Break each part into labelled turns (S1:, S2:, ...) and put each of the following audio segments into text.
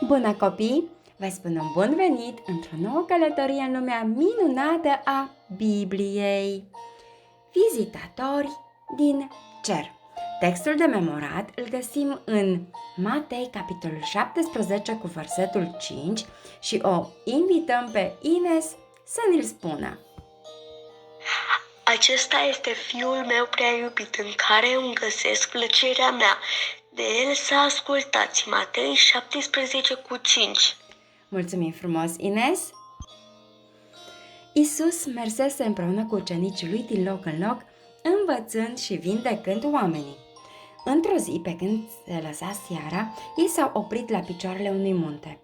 S1: Bună copii! Vă spun un bun venit într-o nouă călătorie în lumea minunată a Bibliei. Vizitatori din cer. Textul de memorat îl găsim în Matei, capitolul 17, cu versetul 5 și o invităm pe Ines să ne-l spună.
S2: Acesta este Fiul meu prea iubit, în care îmi găsesc plăcerea mea. De el să ascultați. Matei 17 cu 5.
S1: Mulțumim frumos, Ines! Iisus mersese împreună cu ucenicii lui din loc în loc, învățând și vindecând oamenii. Într-o zi, pe când se lăsa seara, ei s-au oprit la picioarele unui munte.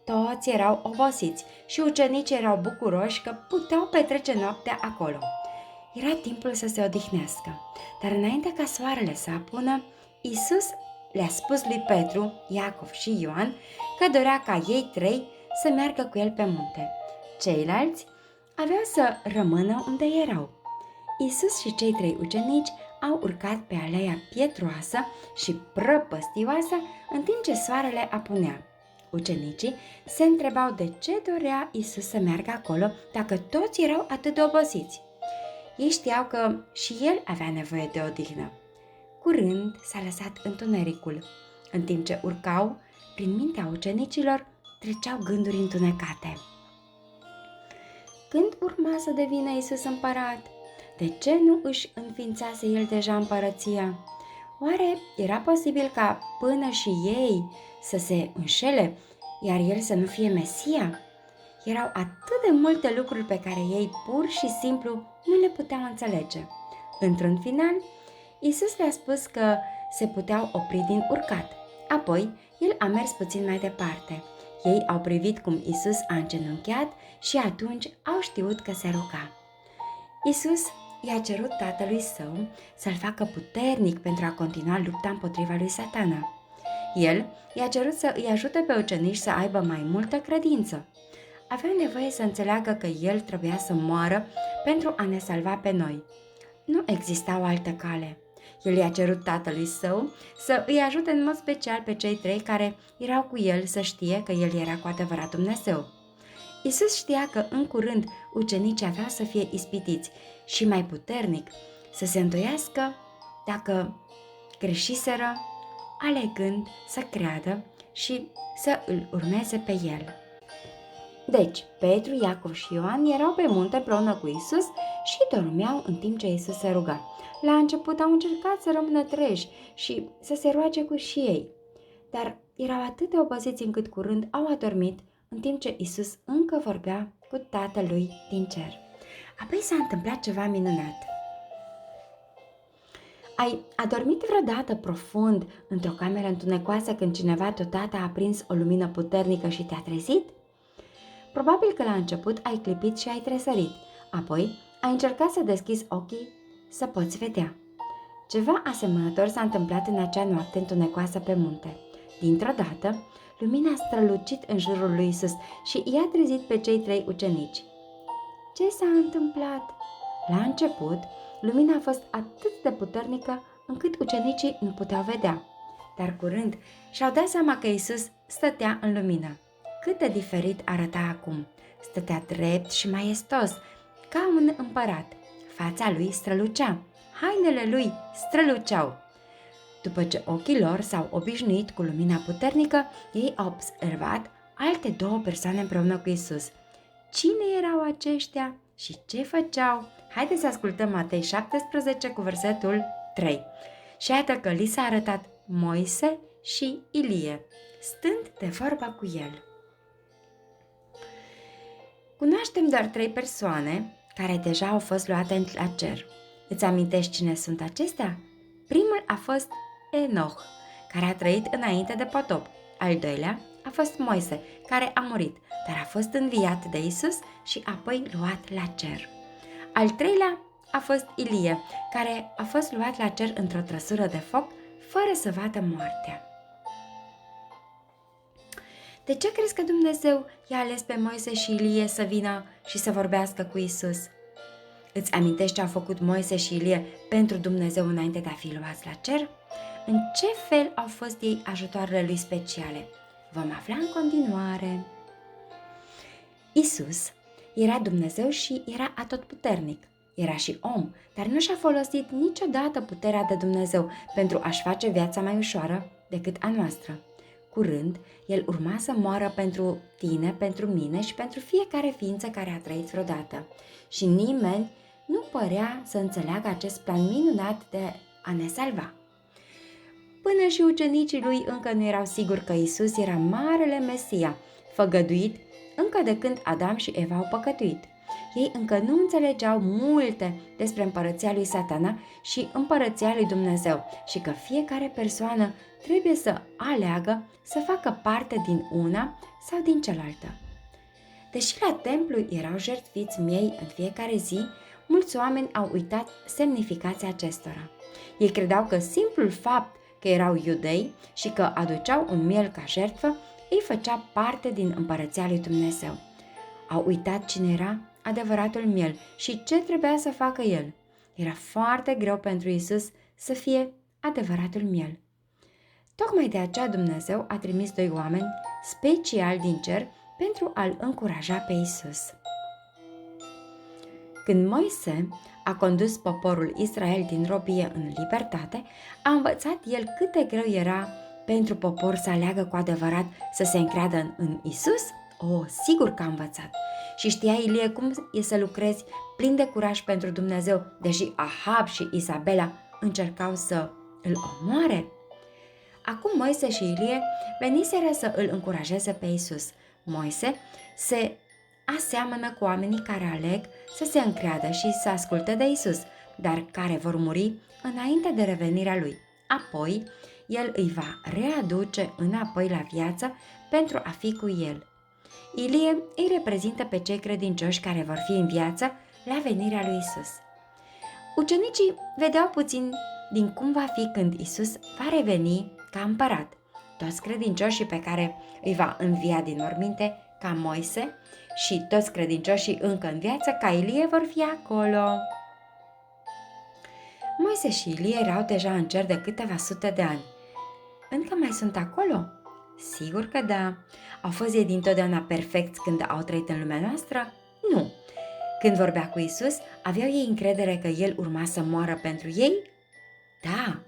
S1: Toți erau obosiți și ucenicii erau bucuroși că puteau petrece noaptea acolo. Era timpul să se odihnească, dar înainte ca soarele să apună, Iisus le-a spus lui Petru, Iacov și Ioan că dorea ca ei trei să meargă cu el pe munte. Ceilalți aveau să rămână unde erau. Iisus și cei trei ucenici au urcat pe aleia pietroasă și prăpăstioasă în timp ce soarele apunea. Ucenicii se întrebau de ce dorea Iisus să meargă acolo dacă toți erau atât de obosiți. Ei știau că și el avea nevoie de odihnă. Curând s-a lăsat întunericul. În timp ce urcau, prin mintea ucenicilor treceau gânduri întunecate. Când urma să devină Iisus împărat? De ce nu își înființase el deja împărăția? Oare era posibil ca până și ei să se înșele, iar el să nu fie Mesia? Erau atât de multe lucruri pe care ei pur și simplu nu le puteau înțelege. Într-un final, Iisus le-a spus că se puteau opri din urcat. Apoi, el a mers puțin mai departe. Ei au privit cum Iisus a îngenunchiat și atunci au știut că se ruga. Iisus i-a cerut tatălui său să-l facă puternic pentru a continua lupta împotriva lui Satana. El i-a cerut să îi ajute pe ucenici să aibă mai multă credință. Avea nevoie să înțeleagă că el trebuia să moară pentru a ne salva pe noi. Nu exista o altă cale. El i-a cerut tatălui său să îi ajute în mod special pe cei trei care erau cu el să știe că el era cu adevărat Dumnezeu. Iisus știa că în curând ucenicii aveau să fie ispitiți și mai puternic să se îndoiască dacă greșiseră, alegând să creadă și să îl urmeze pe el. Deci, Petru, Iacov și Ioan erau pe munte împreună cu Iisus și dormeau în timp ce Iisus se ruga. La început au încercat să rămână treji și să se roage cu și ei, dar erau atât de obosiți încât curând au adormit în timp ce Iisus încă vorbea cu Tatălui din cer. Apoi s-a întâmplat ceva minunat. Ai adormit vreodată profund într-o cameră întunecoasă când cineva deodată a aprins o lumină puternică și te-a trezit? Probabil că la început ai clipit și ai tresărit, apoi ai încercat să deschizi ochii să poți vedea. Ceva asemănător s-a întâmplat în acea noapte întunecoasă pe munte. Dintr-o dată, lumina a strălucit în jurul lui Iisus și i-a trezit pe cei trei ucenici. Ce s-a întâmplat? La început, lumina a fost atât de puternică încât ucenicii nu puteau vedea, dar curând și-au dat seama că Iisus stătea în lumină. Cât de diferit arăta acum! Stătea drept și maestos, ca un împărat. Fața lui strălucea, hainele lui străluceau. După ce ochii lor s-au obișnuit cu lumina puternică, ei au observat alte două persoane împreună cu Iisus. Cine erau aceștia și ce făceau? Haideți să ascultăm Matei 17 cu versetul 3. Și iată că li s-a arătat Moise și Ilie, stând de vorbă cu el. Cunoaștem doar 3 persoane care deja au fost luate la cer. Îți amintești cine sunt acestea? Primul a fost Enoch, care a trăit înainte de potop. Al doilea a fost Moise, care a murit, dar a fost înviat de Isus și apoi luat la cer. Al treilea a fost Ilie, care a fost luat la cer într-o trăsură de foc, fără să vadă moartea. De ce crezi că Dumnezeu i-a ales pe Moise și Ilie să vină și să vorbească cu Isus? Îți amintești ce au făcut Moise și Ilie pentru Dumnezeu înainte de a fi luați la cer? În ce fel au fost ei ajutoarele lui speciale? Vom afla în continuare. Isus era Dumnezeu și era atotputernic. Era și om, dar nu și-a folosit niciodată puterea de Dumnezeu pentru a-și face viața mai ușoară decât a noastră. Curând, El urma să moară pentru tine, pentru mine și pentru fiecare ființă care a trăit vreodată. Și nimeni nu părea să înțeleagă acest plan minunat de a ne salva. Până și ucenicii lui încă nu erau siguri că Isus era marele Mesia, făgăduit încă de când Adam și Eva au păcătuit. Ei încă nu înțelegeau multe despre împărăția lui Satana și împărăția lui Dumnezeu și că fiecare persoană trebuie să aleagă să facă parte din una sau din cealaltă. Deși la templu erau jertfiți miei în fiecare zi, mulți oameni au uitat semnificația acestora. Ei credeau că simplul fapt că erau iudei și că aduceau un miel ca jertfă îi făcea parte din împărăția lui Dumnezeu. Au uitat cine era adevăratul miel și ce trebuia să facă el. Era foarte greu pentru Isus să fie adevăratul miel. Tocmai de aceea Dumnezeu a trimis 2 oameni special din cer pentru a-l încuraja pe Isus. Când Moise a condus poporul Israel din robie în libertate, a învățat el cât de greu era pentru popor să aleagă cu adevărat să se încreadă în Isus? Sigur că a învățat. Și știa Ilie cum e să lucrezi plin de curaj pentru Dumnezeu, deși Ahab și Isabela încercau să îl omoare? Acum Moise și Ilie veniseră să îl încurajeze pe Isus. Moise se aseamănă cu oamenii care aleg să se încreadă și să asculte de Isus, dar care vor muri înainte de revenirea lui. Apoi, el îi va readuce înapoi la viață pentru a fi cu el. Ilie îi reprezintă pe cei credincioși care vor fi în viață la venirea lui Isus. Ucenicii vedeau puțin din cum va fi când Isus va reveni ca împărat. Toți credincioșii pe care îi va învia din morminte ca Moise și toți credincioșii încă în viață ca Ilie vor fi acolo. Moise și Ilie erau deja în cer de câteva sute de ani. Încă mai sunt acolo? Sigur că da. Au fost ei dintotdeauna perfecți când au trăit în lumea noastră? Nu. Când vorbea cu Isus, aveau ei încredere că El urma să moară pentru ei? Da.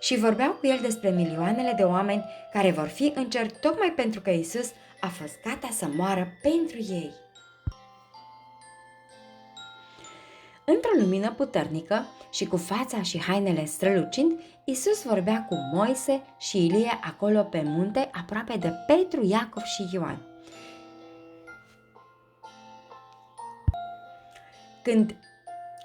S1: Și vorbeau cu El despre milioanele de oameni care vor fi în cer tocmai pentru că Isus a fost gata să moară pentru ei. Într-o lumină puternică și cu fața și hainele strălucind, Isus vorbea cu Moise și Ilie acolo pe munte, aproape de Petru, Iacov și Ioan. Când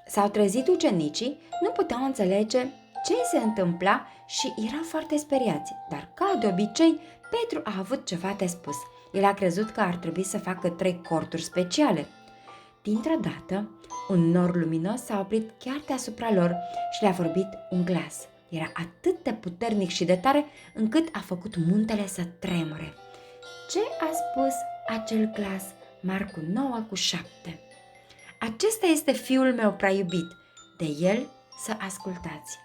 S1: s-au trezit ucenicii, nu puteau înțelege ce se întâmpla și erau foarte speriați, dar ca de obicei, Petru a avut ceva de spus. El a crezut că ar trebui să facă 3 corturi speciale. Dintr-o dată, un nor luminos s-a oprit chiar deasupra lor și le-a vorbit un glas. Era atât de puternic și de tare încât a făcut muntele să tremure. Ce a spus acel glas? Marcu 9:7. Acesta este Fiul meu prea iubit, de el să ascultați.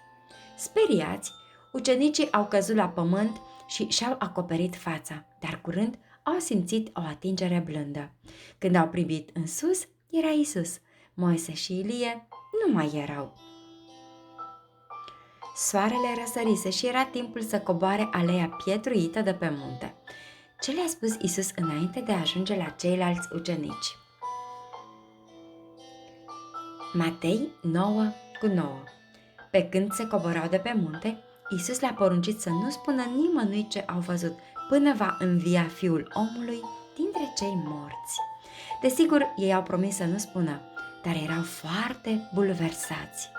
S1: Speriați, ucenicii au căzut la pământ și și-au acoperit fața, dar curând au simțit o atingere blândă. Când au privit în sus, era Isus. Moise și Ilie nu mai erau. Soarele răsărise și era timpul să coboare aleea pietruită de pe munte. Ce le-a spus Isus înainte de a ajunge la ceilalți ucenici? Matei 9:9. Pe când se coborau de pe munte, Isus le-a poruncit să nu spună nimănui ce au văzut, până va învia Fiul omului dintre cei morți. Desigur, ei au promis să nu spună, dar erau foarte bulversați.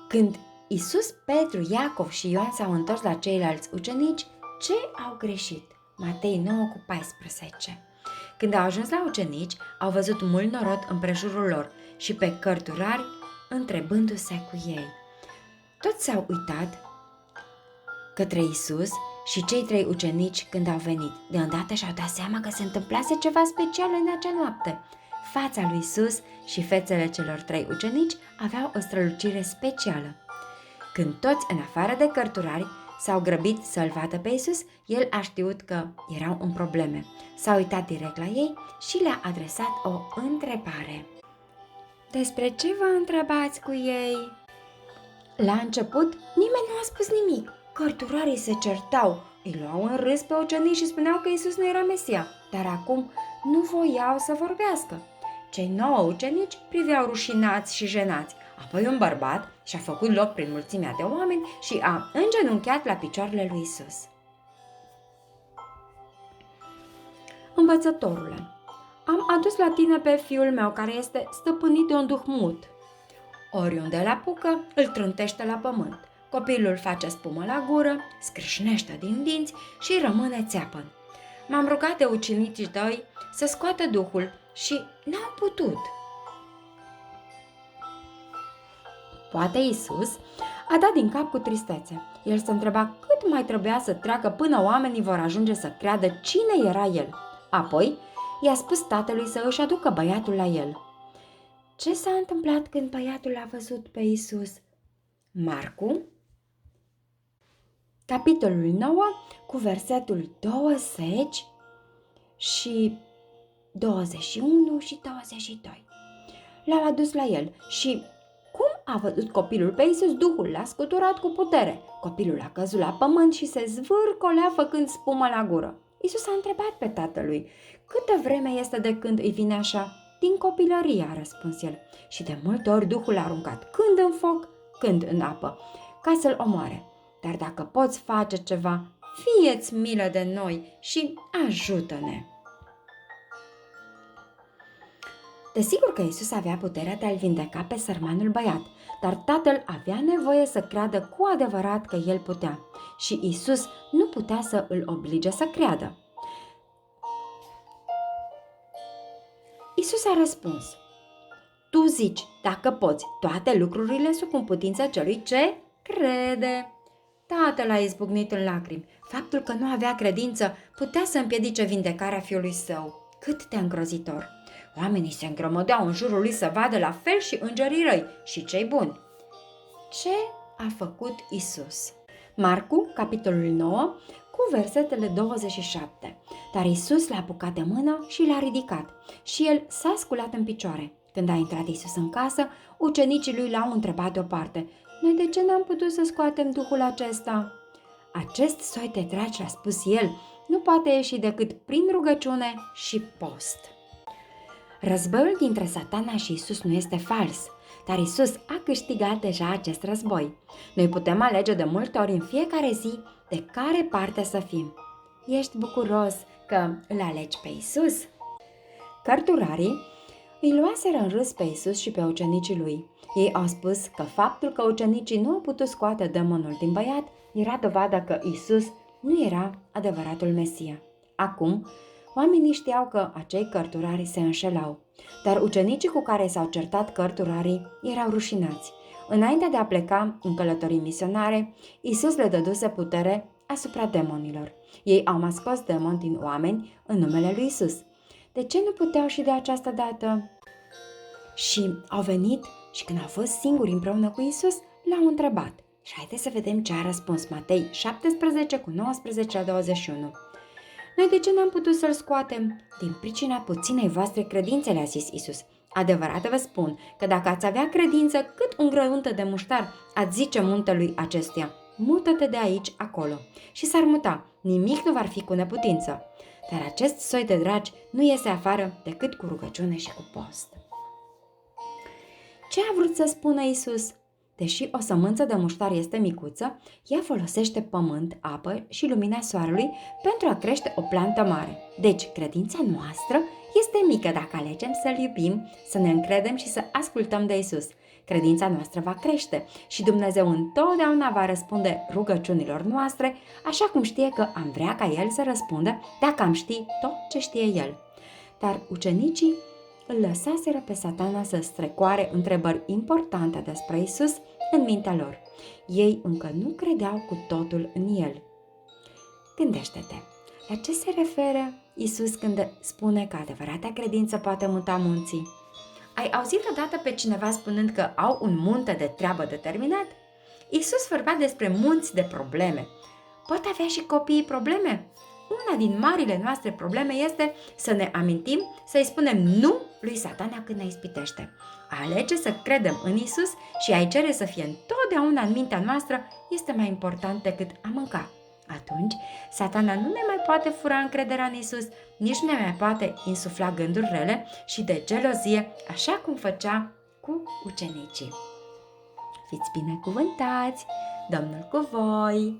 S1: Când Isus, Petru, Iacov și Ioan s-au întors la ceilalți ucenici, ce au greșit? Matei 9:14. Când au ajuns la ucenici, au văzut mult norod împrejurul lor și pe cărturari întrebându-se cu ei. Toți s-au uitat către Isus și cei 3 ucenici când au venit. De îndată și-au dat seama că se întâmplase ceva special în acea noapte. fața lui Isus și fețele celor 3 ucenici aveau o strălucire specială. Când toți, în afară de cărturari, s-au grăbit să-l vadă pe Isus, el a știut că erau în probleme. S-a uitat direct la ei și le-a adresat o întrebare. Despre ce vă întrebați cu ei? La început, nimeni nu a spus nimic. Cărturarii se certau, îi luau în râs pe ucenici și spuneau că Isus nu era Mesia, dar acum nu voiau să vorbească. Cei 9 ucenici priveau rușinați și jenați. Apoi un bărbat și-a făcut loc prin mulțimea de oameni și a îngenunchiat la picioarele lui Isus. Învățătorule, am adus la tine pe fiul meu care este stăpânit de un duh mut. Oriunde îl apucă, îl trântește la pământ. Copilul face spumă la gură, scrâșnește din dinți și rămâne țeapăn. M-am rugat de ucenicii tăi să scoată duhul și n-au putut. Poate Isus a dat din cap cu tristețe. El se întreba cât mai trebuia să treacă până oamenii vor ajunge să creadă cine era el. Apoi i-a spus tatălui să își aducă băiatul la el. Ce s-a întâmplat când băiatul a văzut pe Isus? Marcu, capitolul 9, cu versetul 20 și 21 și 22. L-au adus la el și cum a văzut copilul pe Isus, Duhul l-a scuturat cu putere. Copilul a căzut la pământ și se zvârcolea făcând spumă la gură. Isus a întrebat pe tatălui, câtă vreme este de când îi vine așa? Din copilărie, a răspuns el, și de multe ori Duhul l-a aruncat, când în foc, când în apă, ca să-l omoare. Dar dacă poți face ceva, fie-ți milă de noi și ajută-ne. Desigur că Isus avea puterea de a-l vindeca pe sărmanul băiat, dar tatăl avea nevoie să creadă cu adevărat că el putea și Isus nu putea să îl oblige să creadă. Isus a răspuns, tu zici, dacă poți, toate lucrurile sunt în putință celui ce crede. Tatăl a izbucnit în lacrimi. Faptul că nu avea credință putea să împiedice vindecarea fiului său. Cât de îngrozitor! Oamenii se îngrămădeau în jurul lui să vadă la fel și îngerii răi și cei buni. Ce a făcut Isus? Marcu, capitolul 9, cu versetele 27. Dar Isus l-a apucat de mână și l-a ridicat și el s-a sculat în picioare. Când a intrat Isus în casă, ucenicii lui l-au întrebat deoparte, noi de ce n-am putut să scoatem duhul acesta? Acest soi de draci, a spus el, nu poate ieși decât prin rugăciune și post. Războiul dintre Satana și Isus nu este fals, dar Isus a câștigat deja acest război. Noi putem alege de multe ori în fiecare zi de care parte să fim. Ești bucuros că îl alegi pe Isus? Cărturarii îi luaseră în râs pe Isus și pe ucenicii lui. Ei au spus că faptul că ucenicii nu au putut scoate demonul din băiat era dovada că Isus nu era adevăratul Mesia. Acum, oamenii știau că acei cărturari se înșelau, dar ucenicii cu care s-au certat cărturarii erau rușinați. Înainte de a pleca în călătorii misionare, Isus le dăduse putere asupra demonilor. Ei au mai scos demoni din oameni în numele lui Isus. De ce nu puteau și de această dată? Și au venit și când au fost singuri împreună cu Isus, l-au întrebat. Și haideți să vedem ce a răspuns Matei 17 cu 19 la 21. Noi de ce n-am putut să-l scoatem? Din pricina puținei voastre credințe, le-a zis Isus. Adevărat vă spun că dacă ați avea credință cât un grăuntă de muștar, ați zice muntelui acestuia, mută-te de aici acolo. Și s-ar muta, nimic nu va fi cu neputință. Dar acest soi de dragi nu iese afară decât cu rugăciune și cu post. Ce a vrut să spună Isus? Deși o sămânță de muștar este micuță, ea folosește pământ, apă și lumina soarelui pentru a crește o plantă mare. Deci, credința noastră este mică dacă alegem să-L iubim, să ne încredem și să ascultăm de Isus. Credința noastră va crește și Dumnezeu întotdeauna va răspunde rugăciunilor noastre, așa cum știe că am vrea ca El să răspundă dacă am ști tot ce știe El. Dar ucenicii îl lăsaseră pe Satana să strecoare întrebări importante despre Isus în mintea lor. Ei încă nu credeau cu totul în El. Gândește-te, la ce se referă Iisus când spune că adevărata credință poate muta munții. Ai auzit odată pe cineva spunând că au un munte de treabă determinat? Iisus vorbea despre munți de probleme. Pot avea și copiii probleme? Una din marile noastre probleme este să ne amintim să-i spunem nu lui Satana când ne ispitește. A alege să credem în Iisus și a-i cere să fie întotdeauna în mintea noastră este mai important decât a mânca. Atunci, Satana nu ne mai poate fura încrederea în Iisus, nici nu ne mai poate insufla gânduri rele și de gelozie, așa cum făcea cu ucenicii. Fiți binecuvântați! Domnul cu voi!